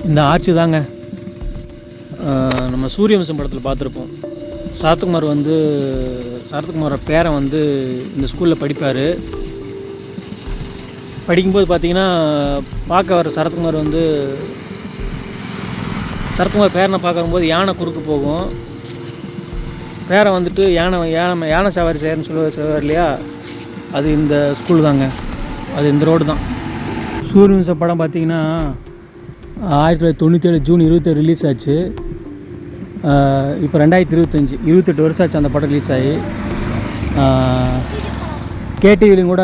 இந்த ஆட்சி தாங்க நம்ம சூரியவம்சம் படத்தில் பார்த்துருப்போம். சரத்குமாரோட பேரன் வந்து இந்த ஸ்கூலில் படிப்பார். படிக்கும்போது பார்த்திங்கன்னா பார்க்க வர சரத்குமார் பேரனை பார்க்க வரும்போது யானை குறுக்கு போகும். பேரன் வந்துட்டு யானை சவாரி செய்யறன்னு சொல்லுவார் இல்லையா, அது இந்த ஸ்கூல் தாங்க, அது இந்த ரோடு தான். சூரியவம்சம் படம் பார்த்திங்கன்னா 1997 ஜூன் 27 ரிலீஸ் ஆச்சு. இப்போ 2025 28 வருஷம் ஆச்சு அந்த படம் ரிலீஸ் ஆகி. கேடிவிலையும் கூட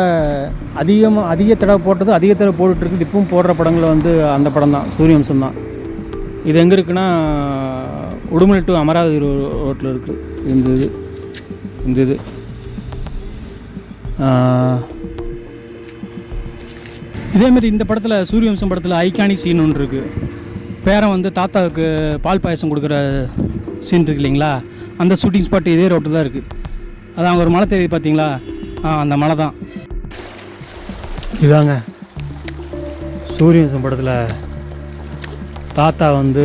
அதிக தடவை போட்டது, அதிக தடவை போட்டுட்ருக்குது. இப்பவும் போடுற படங்களில் வந்து அந்த படம் தான், சூரியவம்சம் தான். இது எங்கே இருக்குன்னா உடுமலை டு அமராவதி ரோட்டில் இருக்குது இந்த இது. இதேமாரி இந்த படத்தில், சூரியவம்சம் படத்தில் ஐகானிக் சீன் ஒன்று இருக்குது. பேரன் வந்து தாத்தாவுக்கு பால் பாயசம் கொடுக்குற சீன் இருக்கு இல்லைங்களா, அந்த ஷூட்டிங் ஸ்பாட் இதே ரோட்டு தான் இருக்குது. அதான் ஒரு மலை தெரியுது பார்த்தீங்களா, அந்த மலை தான் இதாங்க. சூரியவம்சம் படத்தில் தாத்தா வந்து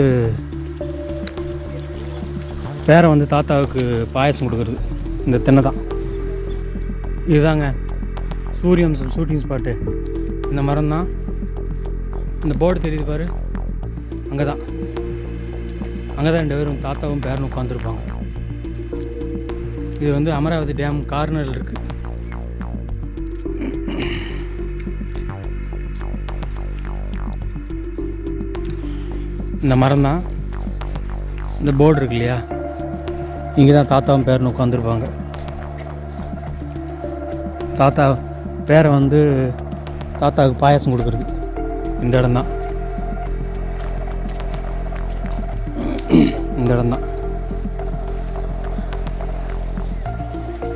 பேரன் வந்து தாத்தாவுக்கு பாயசம் கொடுக்குறது இந்த தென்னை தான். இதுதாங்க சூரியவம்சம் ஷூட்டிங் ஸ்பாட்டு. இந்த மரம் தான், இந்த போர்டு தெரியுது பாரு, அங்கே தான் 2 பேரும் தாத்தாவும் பேரனும் உட்காந்துருப்பாங்க. இது வந்து அமராவதி டேம் கார்னரில் இருக்குது. இந்த மரம் தான், இந்த போர்டு இருக்கு இல்லையா, இங்கே தான் தாத்தாவும் பேரனும் உட்காந்துருப்பாங்க. பேரன் வந்து தாத்தாவுக்கு பாயாசம் கொடுக்குறது இந்த இடம் தான்.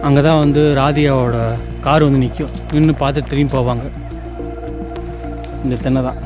அங்கே தான் வந்து ராதிகாவோட கார் வந்து நிற்கும். நின்று பார்த்து திரும்பி போவாங்க. இந்த தென்னை தான்.